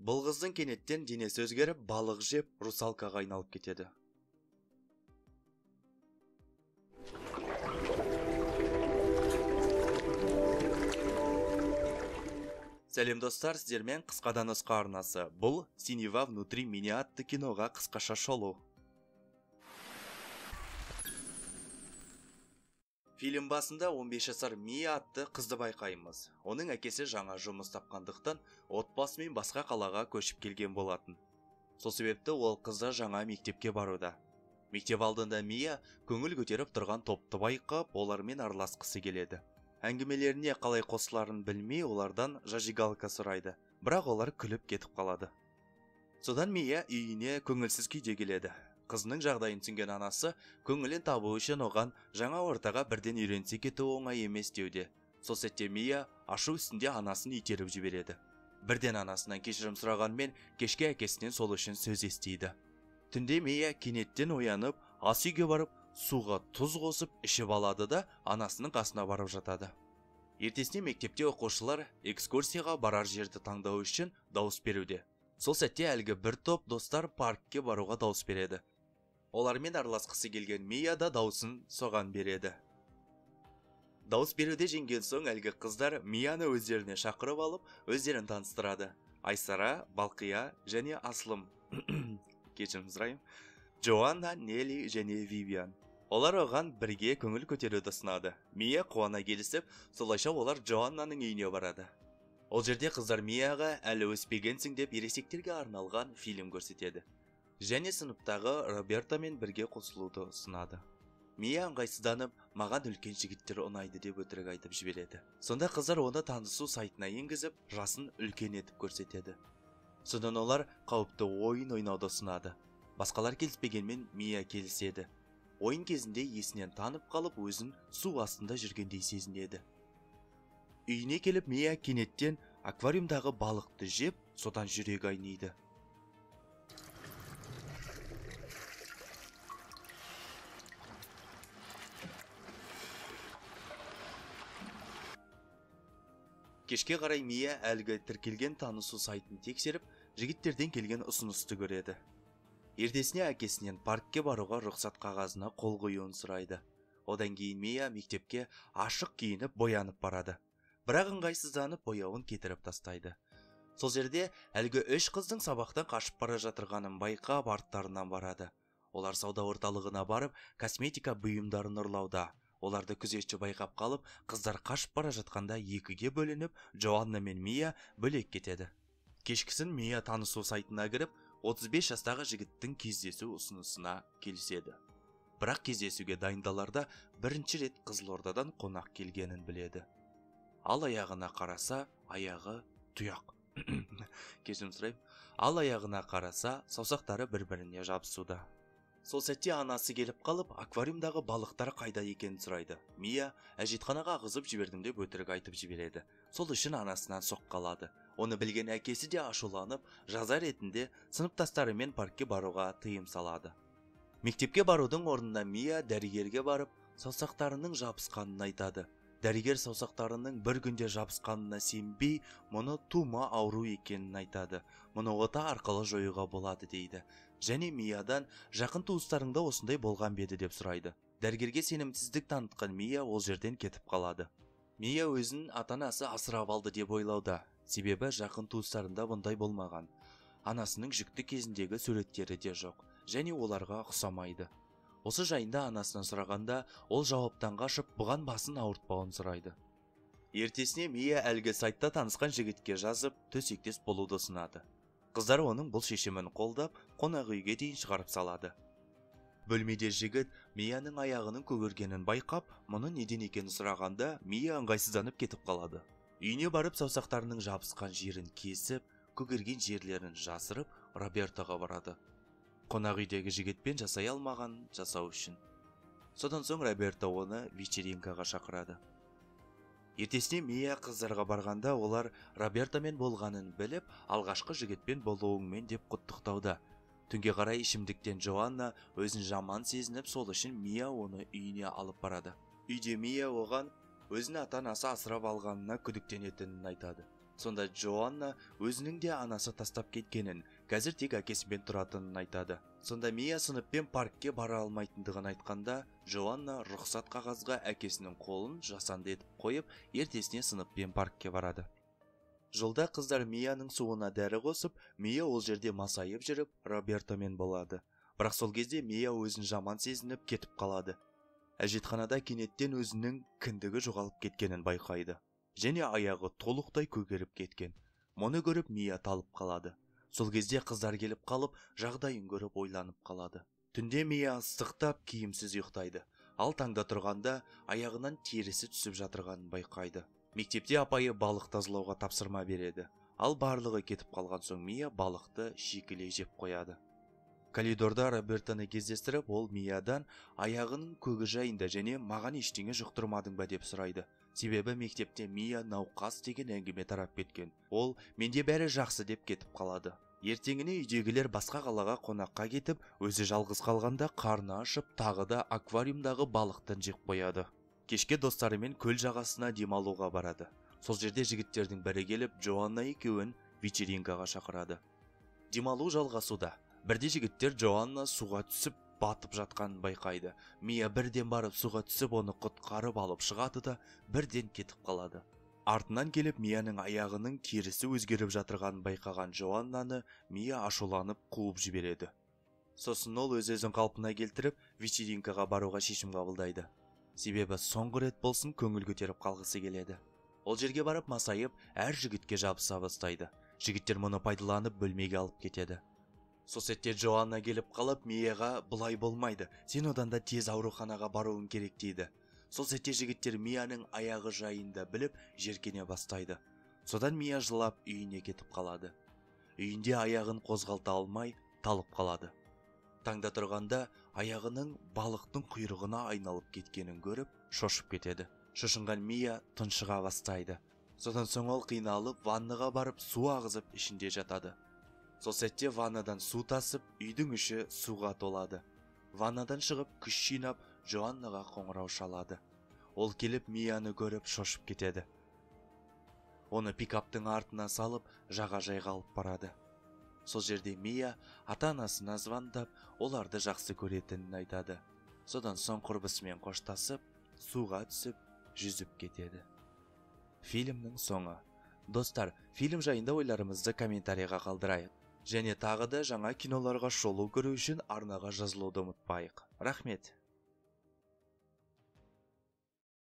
Бұл қыздың кенеттен денесі өзгеріп, балық жеп, русалкаға айналып кетеді. Сәлем достар, сіздермен қысқада нұсқа арнасы. Бұл «Синева внутри меня» атты киноға қысқаша шолу. Фильм басында 15 жасар Мия атты қызды байқаймыз. Оның әкесі жаңа жұмыс тапқандықтан отбасымен басқа қалаға көшіп келген болатын. Сол себепті ол қызда жаңа мектепке баруда. Мектеп алдында Мия көңіл көтеріп тұрған топты байқап, олармен араласқысы келеді. Әңгімелеріне қалай қосыларын білмей, олардан зажигалка сұрайды. Бірақ олар күліп кетіп қалады. Содан Мия үйіне көңілсіз күйде келеді. Қызының жағдайын түсінген анасы көңілін табу үшін оған жаңа ортаға бірден үйренсе кету оңай емес деуде. Сол сәтте Мия ашу үстінде анасын итеріп жібереді. Бірден анасынан кешірім сұрағанмен кешке әкесінен сол үшін сөз естиді. Түнде Мия кенеттен оянып, ас үйге барып, суға тұз қосып ішіп алады да анасының қасына барып жатады. Ертесіне мектепте оқушылар экскурсияға барар жерді таңдау үшін дауыс беруде. Сол сәтте әлгі бір топ достар паркке баруға дауыс береді. Олармен араласқысы келген Мия да дауысын соған береді. Дауыс беруде жеңген соң әлгі қыздар Мияны өздеріне шақырып алып, өздерін таныстырады. Айсара, Балқия және Аслым. Кешірім сұраймын. Джоанна, Нелли және Вивиан. Олар оған бірге көңіл көтеруді ұсынады. Мия қуана келісіп, солайша олар Джоаннаның үйіне барады. Ол жерде қыздар Мияға әлі өспегенсің деп ересектерге арналған фильм көрсетеді. Және сыныптағы Робертамен бірге қосылуды ұсынады. Мия ыңғайсызданып, маған үлкен жігіттер ұнайды деп өтірік айтып жібереді. Сонда қыздар оны танысу сайтына енгізіп, жасын үлкен етіп көрсетеді. Содан олар қауіпті ойын ойнауды ұсынады. Басқалар келіспегенмен Мия келіседі. Ойын кезінде есінен танып қалып, өзін су астында жүргендей сезінеді. Үйіне келіп Мия кенеттен аквариумдағы балықты жеп, содан жүрегі айниды. Кешке қарай Мия әлгі тіркелген танысу сайтын тексеріп, жігіттерден келген ұсынысты көреді. Ертесіне әкесінен паркке баруға рұқсат қағазына қол қоюын сұрайды. Одан кейін Мия мектепке ашық киініп боянып барады. Бірақ ыңғайсызданып бояуын кетіріп тастайды. Сол жерде әлгі 3 қыздың сабақтан қашып бара жатырғанын байқап арттарынан барады. Олар сауда орталығына барып, косметика бұйымдарын ұрлауда. Оларды күзетші байқап қалып, қыздар қашып бара жатқанда екіге бөлініп, Джоанна мен Мия бөлек кетеді. Кешкісін Мия танысу сайтына кіріп, 35 жастағы жігіттің кездесу ұсынысына келіседі. Бірақ кездесуге дайындаларда бірінші рет Қызылордадан қонақ келгенін біледі. Ал аяғына қараса, аяғы тұяқ. Кешірім сұраймын. Ал аяғына қараса, саусақтары бір-біріне жабысуда. Сол сәтте анасы келіп қалып, аквариумдағы балықтар қайда екенін сұрайды. Мия әжетханаға ағызып жібердім деп өтірік айтып жібереді. Сол үшін анасынан соққалады. Оны білген әкесі де ашуланып, жаза ретінде сыныптастарымен паркке баруға тыйым салады. Мектепке барудың орнына Мия дәрігерге барып, саусақтарының жабысқанын айтады. Дәрігер саусақтарының бір күнде жабысқанына сенбей, мұны тума ауру екенін айтады. Мұны ота арқылы жоюға болады дейді. Және Миядан жақын туыстарыңда осындай болған беді деп сұрайды. Дәрігерге сенімсіздік танытқан Мия ол жерден кетіп қалады. Мия өзін ата-анасы асырап алды деп ойлауда. Себебі жақын туыстарында бұндай болмаған. Анасының жүкті кезіндегі суреттері де жоқ. Және оларға ұқсамайды. Осы жайында анасынан сұрағанда, ол жауаптан қашып, бұған басын ауыртпауын сұрайды. Ертесіне Мия әлгі сайтта танысқан жігітке жазып, төсектес болуды ұсынады. Қыздар оның бұл шешімін қолдап, қонақ үйге дейін шығарып салады. Бөлмеде жігіт Мияның аяғының көгергенін байқап, мұны неден екенін сұрағанда, Мия ыңғайсызданып кетіп қалады. Үйіне барып саусақтарының жабысқан жерін кесіп, көгерген жерлерін жасырып, Робертаға барады. Қонақ үйдегі жігітпен жасай алмаған жасау үшін. Содан соң Роберта оны вечеринкаға шақырады. Ертесіне Мия қыздарға барғанда олар Робертамен болғанын біліп, алғашқы жігітпен болуыңмен деп құттықтауда. Түнге қарай ішімдіктен Джоанна өзін жаман сезініп, сол үшін Мия оны үйіне алып барады. Үйде Мия оған өзін ата-анасы асырап алғанына күдіктенетінін айтады. Сонда Джоанна өзінің де анасы тастап кеткенін, қазір тек әкесімен тұратынын айтады. Сонда Мия сыныппен паркке бара алмайтындығын айтқанда, Джоанна рұқсат қағазға әкесінің қолын жасанды етіп қойып, ертесіне сыныппен паркке барады. Жолда қыздар Мияның суына дәрі қосып, Мия ол жерде масайып жүріп, Робертомен болады. Бірақ сол кезде Мия өзін жаман сезініп кетіп қалады. Әжетханада кенеттен өзінің кіндігі жоғалып кеткенін байқайды. Және аяғы толықтай көгеріп кеткен. Мұны көріп Мия талып қалады. Сол кезде қыздар келіп қалып, жағдайын көріп ойланып қалады. Түнде Мия ыстықтап киімсіз ұйықтайды. Ал таңда тұрғанда аяғынан терісі түсіп жатырғанын байқайды. Мектепте апайы балық тазалауға тапсырма береді. Ал барлығы кетіп қалған соң Мия балықты шикілей жеп қояды. Коридорда Робертоны кездестіріп, ол Миядан аяғының көгі жайында және маған ештеңе жұқтырмадың ба деп сұрайды. Себебі мектепте Мия науқас деген әңгіме тарап кеткен. Ол менде бәрі жақсы деп кетіп қалады. Ертеңіне үйдегілер басқа қалаға қонаққа кетіп, өзі жалғыз қалғанда қарны ашып, тағы да аквариумдағы балықтан жеп қояды. Кешке достарымен көл жағасына демалуға барады. Сол жерде жігіттердің бірі келіп, Джоанна екеуін вечеринкаға шақырады. Демалу жалғасуда. Бірде жігіттер Джоанна суға түсіп, батып жатқанын байқайды. Мия бірден барып суға түсіп, оны құтқарып алып шығады да, бірден кетіп қалады. Артынан келіп, Мияның аяғының терісі өзгеріп жатырғанын байқаған Джоаннаны Мия ашуланып қуып жібереді. Сосын ол өз-өзін қалпына келтіріп, вечеринкаға баруға шешім қабылдайды. Себебі соңғы рет болсын көңіл көтеріп қалғысы келеді. Ол жерге барып масайып, әр жігітке жабыса бастайды. Жігіттер мұны пайдаланып бөлмеге алып кетеді. Сол сәтте Джоанна келіп қалып, Мияға бұлай болмайды, сен одан да тез ауруханаға баруың керек дейді. Сол сәтте жігіттер Мияның аяғы жайында біліп, жеркене бастайды. Содан Мия жылап үйіне кетіп қалады. Үйінде аяғын қозғалта алмай, талып қалады. Таңда тұрғанда аяғының балықтың құйрығына айналып кеткенін көріп, шошып кетеді. Шошынған Мия тұншыға бастайды. Содан соң ол қиналып, ваннаға барып су ағызып ішінде жатады. Сол сәтте ваннадан су тасып, үйдің іші суға толады. Ваннадан шығып, күш жинап, Джоаннаға қоңырау шалады. Ол келіп Мияны көріп шошып кетеді. Оны пикаптың артына салып, жағажайға алып барады. Сол жерде Мия ата-анасына звондап, оларды жақсы көретінін айтады. Содан соң құрбысымен қоштасып, суға түсіп, жүзіп кетеді. Фильмнің соңы. Достар, фильм жайында ойларымызды комментарийға қалдырайық. Және тағы да жаңа киноларға шолу көру үшін арнаға жазылуды ұмытпайық. Рахмет.